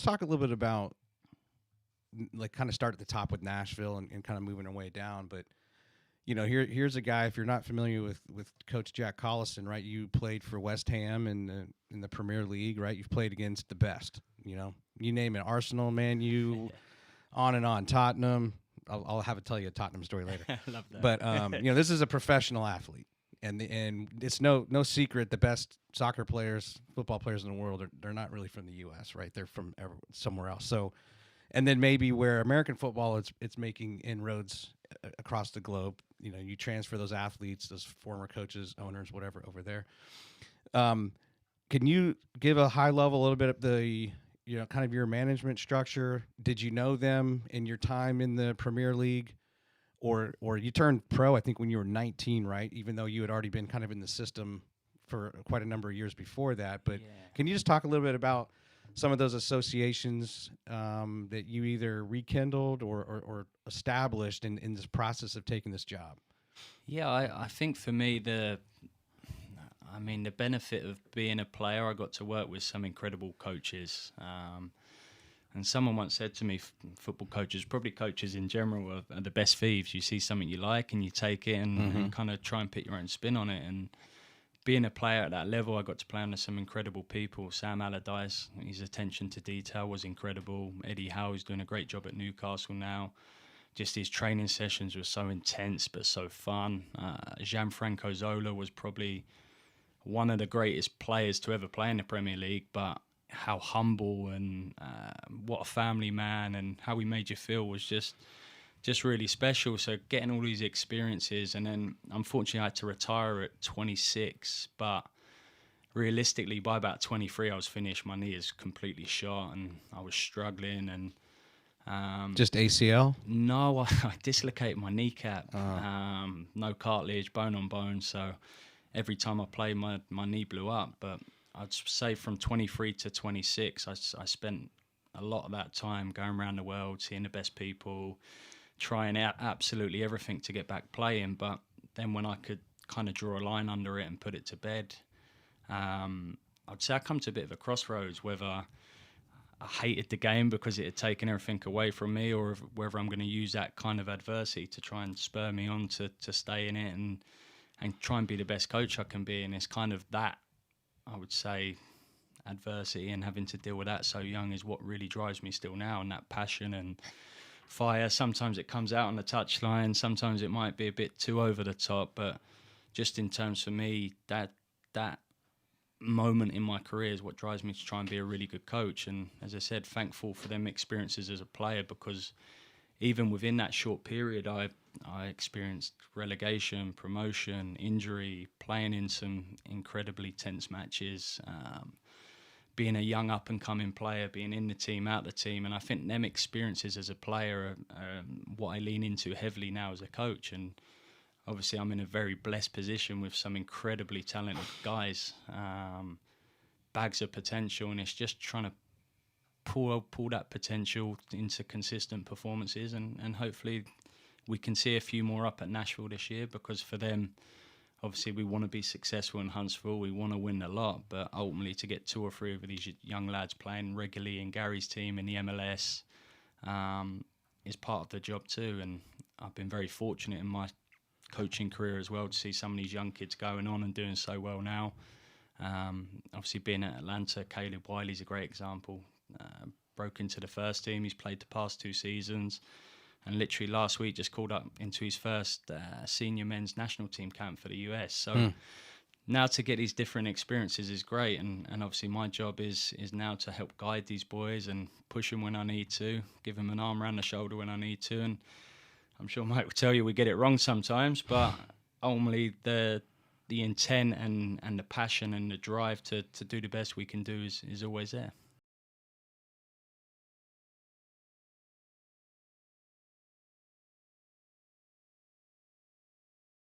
talk a little bit about like kind of start at the top with Nashville and kind of moving our way down. But here's a guy. If you're not familiar with Coach Jack Collison, right? You played for West Ham in the Premier League, right? You've played against the best. You name it: Arsenal, Man U, on and on. Tottenham. I'll have to tell you a Tottenham story later. I love that. But this is a professional athlete, and it's no secret the best soccer players, football players in the world they're not really from the U.S., right? They're from somewhere else. So, and then maybe where American football it's making inroads across the globe. You transfer those athletes, those former coaches, owners, whatever, over there. Can you give a high level, a little bit of the kind of your management structure? Did you know them in your time in the Premier League, or you turned pro, I think, when you were 19, right? Even though you had already been kind of in the system for quite a number of years before that. But Can you just talk a little bit about some of those associations that you either rekindled or established in this process of taking this job? Yeah, I think for me, the benefit of being a player, I got to work with some incredible coaches. And someone once said to me, football coaches, probably coaches in general, are the best thieves. You see something you like and you take it and kind of try and put your own spin on it. And being a player at that level, I got to play under some incredible people. Sam Allardyce, his attention to detail was incredible. Eddie Howe is doing a great job at Newcastle now. Just his training sessions were so intense but so fun. Gianfranco Zola was probably one of the greatest players to ever play in the Premier League, but how humble and what a family man, and how he made you feel was just really special. So getting all these experiences, and then unfortunately I had to retire at 26, but realistically by about 23 I was finished. My knee is completely shot and I was struggling, and just ACL? No, I dislocated my kneecap. No cartilage, bone on bone, so every time I played my knee blew up. But I'd say from 23 to 26 I spent a lot of that time going around the world, seeing the best people, trying out absolutely everything to get back playing. But then when I could kind of draw a line under it and put it to bed, I'd say I come to a bit of a crossroads, whether I hated the game because it had taken everything away from me, or whether I'm going to use that kind of adversity to try and spur me on to stay in it and try and be the best coach I can be. And it's kind of that, I would say, adversity and having to deal with that so young is what really drives me still now, and that passion and fire. Sometimes it comes out on the touchline, sometimes it might be a bit too over the top, but just in terms for me, that moment in my career is what drives me to try and be a really good coach. And as I said, thankful for them experiences as a player, because even within that short period I experienced relegation, promotion, injury, playing in some incredibly tense matches, being a young up-and-coming player, being in the team, out the team. And I think them experiences as a player are what I lean into heavily now as a coach. And obviously I'm in a very blessed position with some incredibly talented guys, bags of potential, and it's just trying to pull that potential into consistent performances, and hopefully we can see a few more up at Nashville this year, because for them, obviously we want to be successful in Huntsville, we want to win a lot, but ultimately to get 2 or 3 of these young lads playing regularly in Gary's team in the MLS is part of the job too. And I've been very fortunate in my coaching career as well to see some of these young kids going on and doing so well now. Obviously being at Atlanta, Caleb Wiley's a great example. Broke into the first team, he's played the past 2 seasons, and literally last week just called up into his first senior men's national team camp for the US. So now to get these different experiences is great, and obviously my job is now to help guide these boys and push them when I need to, give them an arm around the shoulder when I need to. And I'm sure Mike will tell you we get it wrong sometimes, but ultimately the intent and the passion and the drive to do the best we can do is always there.